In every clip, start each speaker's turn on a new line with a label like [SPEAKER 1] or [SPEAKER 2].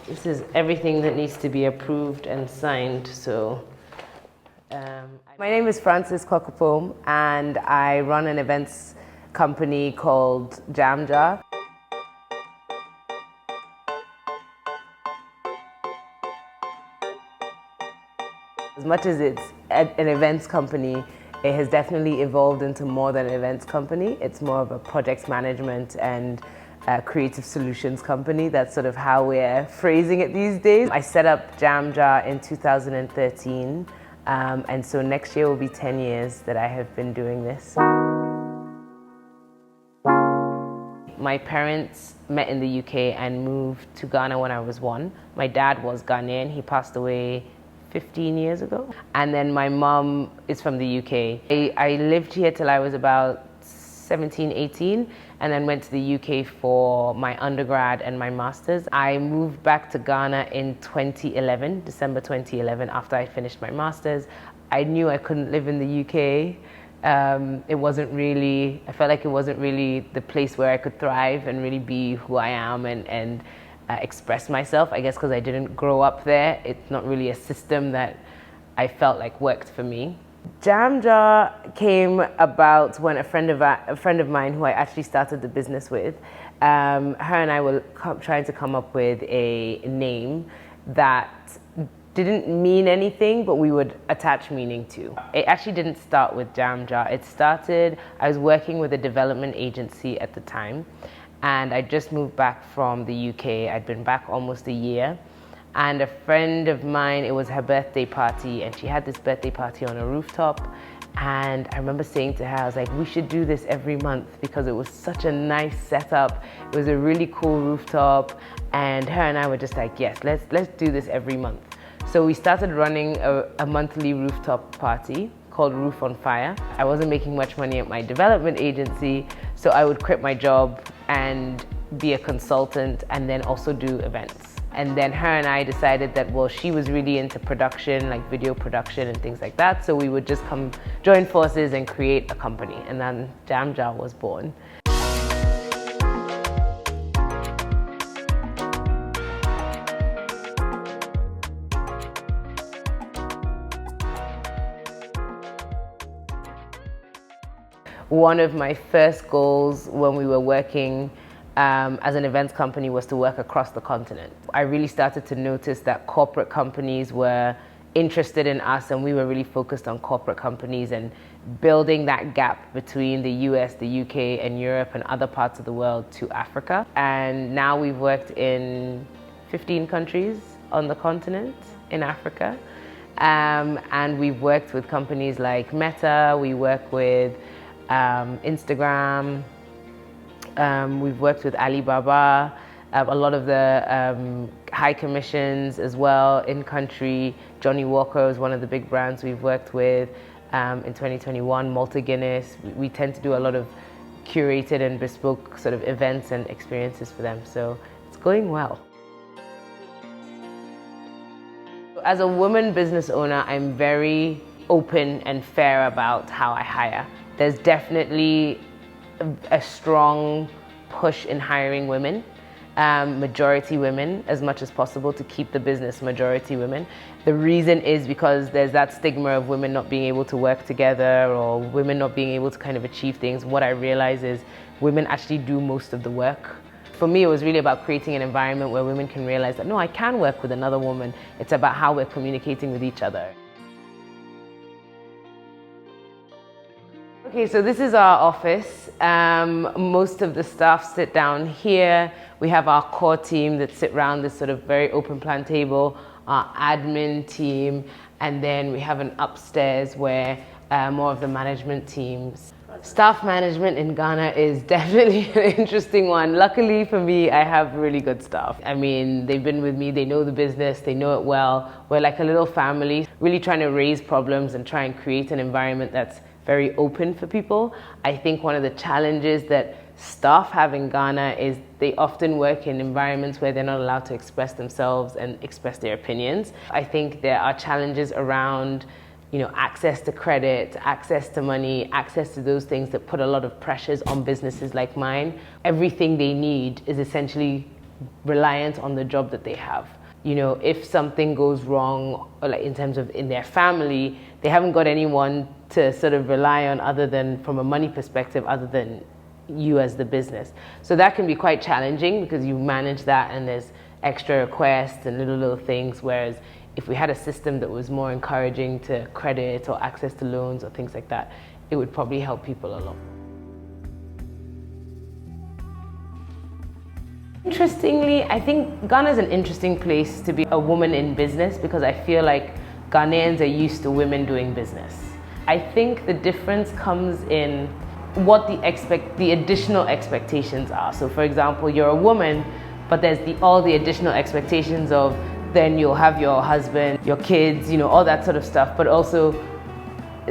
[SPEAKER 1] This is everything that needs to be approved and signed. So, my name is Frances Clockerfoom, and I run an events company called Jam Jar. As much as it's an events company, it has definitely evolved into more than an events company. It's more of a project management and creative solutions company. That's sort of how we're phrasing it these days. I set up Jam Jar in 2013, and so next year will be 10 years that I have been doing this. My parents met in the UK and moved to Ghana when I was 1. My dad was Ghanaian. He passed away 15 years ago. And then my mom is from the UK. I lived here till I was about 17, 18, and then went to the UK for my undergrad and my master's. I moved back to Ghana in 2011, December 2011, after I finished my master's. I knew I couldn't live in the UK. I felt like it wasn't really the place where I could thrive and really be who I am and express myself, I guess because I didn't grow up there. It's not really a system that I felt like worked for me. Jam Jar came about when a friend of mine who I actually started the business with, her and I were trying to come up with a name that didn't mean anything, but we would attach meaning to. It actually didn't start with Jam Jar. I was working with a development agency at the time, and I just moved back from the UK. I'd been back almost a year. And a friend of mine, it was her birthday party, and she had this birthday party on a rooftop. And I remember saying to her, I was like, we should do this every month because it was such a nice setup. It was a really cool rooftop. And her and I were just like, yes, let's do this every month. So we started running a monthly rooftop party called Roof on Fire. I wasn't making much money at my development agency, so I would quit my job and be a consultant and then also do events. And then her and I decided that, well, she was really into production, like video production and things like that, so we would just join forces and create a company. And then Jam Jar was born. One of my first goals when we were working as an events company was to work across the continent. I really started to notice that corporate companies were interested in us, and we were really focused on corporate companies and building that gap between the US, the UK, and Europe and other parts of the world to Africa. And now we've worked in 15 countries on the continent in Africa. And we've worked with companies like Meta, we work with Instagram, we've worked with Alibaba, a lot of the high commissions as well in country. Johnny Walker is one of the big brands we've worked with in 2021, Malta Guinness. We tend to do a lot of curated and bespoke sort of events and experiences for them, so it's going well. As a woman business owner, I'm very open and fair about how I hire. There's definitely a strong push in hiring women, majority women, as much as possible to keep the business majority women. The reason is because there's that stigma of women not being able to work together or women not being able to kind of achieve things. What I realize is women actually do most of the work. For me, it was really about creating an environment where women can realize that, no, I can work with another woman. It's about how we're communicating with each other. Okay, so this is our office. Most of the staff sit down here. We have our core team that sit around this sort of very open plan table, our admin team, and then we have an upstairs where more of the management teams. Staff management in Ghana is definitely an interesting one. Luckily for me, I have really good staff. I mean, they've been with me, they know the business, they know it well. We're like a little family, really trying to raise problems and try and create an environment that's very open for people. I think one of the challenges that staff have in Ghana is they often work in environments where they're not allowed to express themselves and express their opinions. I think there are challenges around, access to credit, access to money, access to those things that put a lot of pressures on businesses like mine. Everything they need is essentially reliant on the job that they have. You know, if something goes wrong, or like in terms of in their family, they haven't got anyone to sort of rely on other than from a money perspective, other than you as the business. So that can be quite challenging because you manage that and there's extra requests and little things. Whereas if we had a system that was more encouraging to credit or access to loans or things like that, it would probably help people a lot. Interestingly, I think Ghana is an interesting place to be a woman in business because I feel like Ghanaians are used to women doing business. I think the difference comes in what the additional expectations are. So for example, you're a woman, but there's all the additional expectations of then you'll have your husband, your kids, you know, all that sort of stuff. But also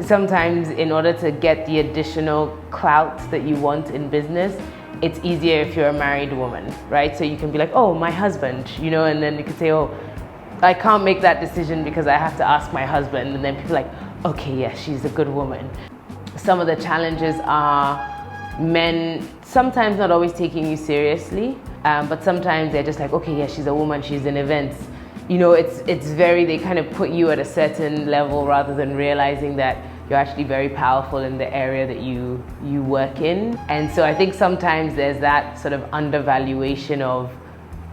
[SPEAKER 1] sometimes in order to get the additional clout that you want in business, it's easier if you're a married woman, right? So you can be like, oh, my husband, you know, and then you could say, oh, I can't make that decision because I have to ask my husband. And then people are like, okay, yes, she's a good woman. Some of the challenges are men sometimes not always taking you seriously, but sometimes they're just like, okay, yeah, she's a woman, she's in events. You know, they kind of put you at a certain level rather than realizing that you're actually very powerful in the area that you work in. And so I think sometimes there's that sort of undervaluation of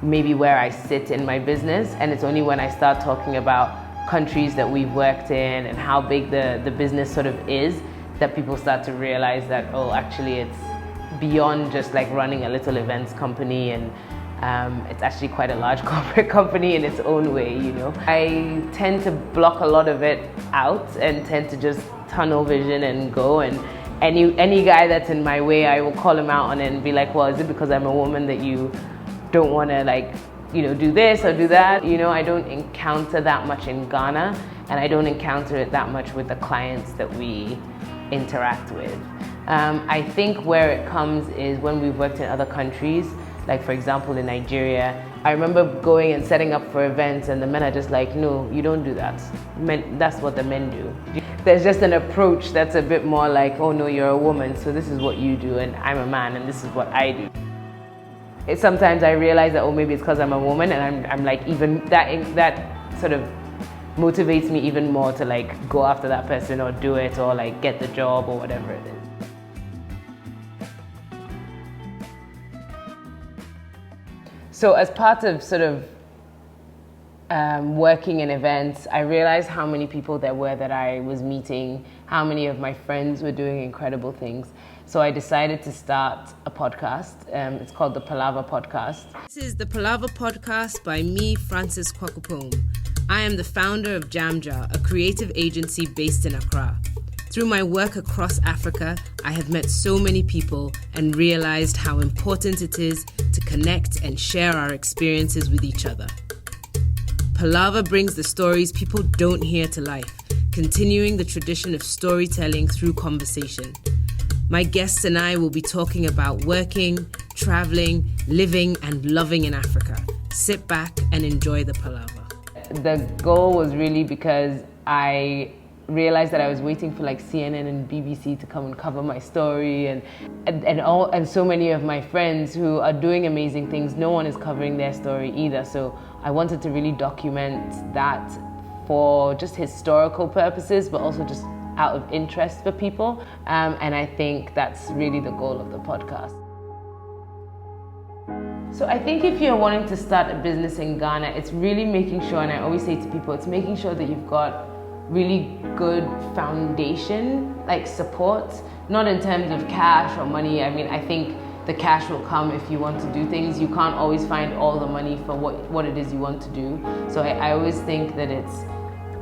[SPEAKER 1] maybe where I sit in my business, and it's only when I start talking about countries that we've worked in and how big the business sort of is that people start to realize that, oh, actually it's beyond just like running a little events company, and it's actually quite a large corporate company in its own way, you know. I tend to block a lot of it out and tend to just tunnel vision and go, and any guy that's in my way, I will call him out on it and be like, well, is it because I'm a woman that you don't want to, like, you know, do this or do that? You know, I don't encounter that much in Ghana, and I don't encounter it that much with the clients that we interact with. I think where it comes is when we've worked in other countries, like for example in Nigeria, I remember going and setting up for events and the men are just like, no, you don't do that. That's what the men do. There's just an approach that's a bit more like, oh no, you're a woman, so this is what you do, and I'm a man and this is what I do. Sometimes I realize that, oh, maybe it's because I'm a woman, and I'm like, even that sort of motivates me even more to like go after that person or do it or like get the job or whatever it is. So as part of sort of working in events, I realized how many people there were that I was meeting, how many of my friends were doing incredible things. So I decided to start a podcast. It's called the Pallava Podcast. This is the Pallava Podcast by me, Francis Clockerfoom. I am the founder of Jamja, a creative agency based in Accra. Through my work across Africa, I have met so many people and realized how important it is to connect and share our experiences with each other. Pallava brings the stories people don't hear to life, continuing the tradition of storytelling through conversation. My guests and I will be talking about working, traveling, living, and loving in Africa. Sit back and enjoy the Pallava. The goal was really because I realized that I was waiting for like CNN and BBC to come and cover my story, and so many of my friends who are doing amazing things, no one is covering their story either. So I wanted to really document that for just historical purposes, but also just out of interest for people. And I think that's really the goal of the podcast. So I think if you're wanting to start a business in Ghana, it's really making sure, and I always say to people, it's making sure that you've got really good foundation, like support, not in terms of cash or money. I mean, I think the cash will come if you want to do things. You can't always find all the money for what it is you want to do. So I always think that it's,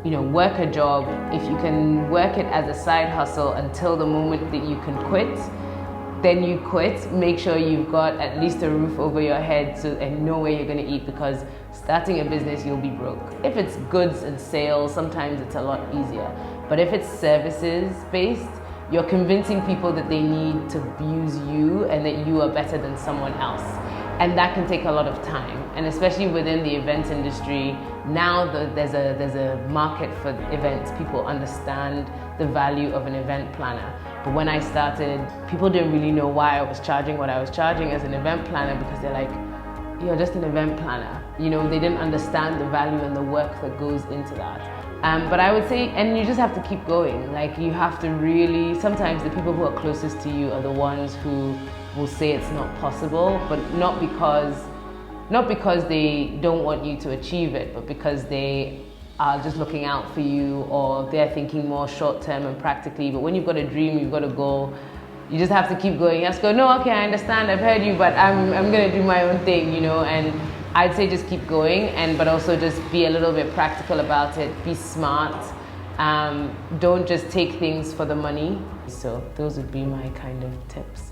[SPEAKER 1] you know, work a job. If you can work it as a side hustle until the moment that you can quit, then you quit. Make sure you've got at least a roof over your head and know where you're going to eat, because starting a business, you'll be broke. If it's goods and sales, sometimes it's a lot easier. But if it's services based, you're convincing people that they need to use you and that you are better than someone else. And that can take a lot of time. And especially within the events industry, now there's a market for events. People understand the value of an event planner. But when I started, people didn't really know why I was charging what I was charging as an event planner, because they're like, you're just an event planner. You know, they didn't understand the value and the work that goes into that. But I would say, and you just have to keep going. Like, you have to really, sometimes the people who are closest to you are the ones who will say it's not possible, but not because they don't want you to achieve it, but because they are just looking out for you, or they're thinking more short term and practically. But when you've got a dream, you've got a goal, you just have to keep going. You have to go, no, okay, I understand, I've heard you, but I'm gonna do my own thing, you know. And I'd say just keep going, but also just be a little bit practical about it. Be smart. Don't just take things for the money. So those would be my kind of tips.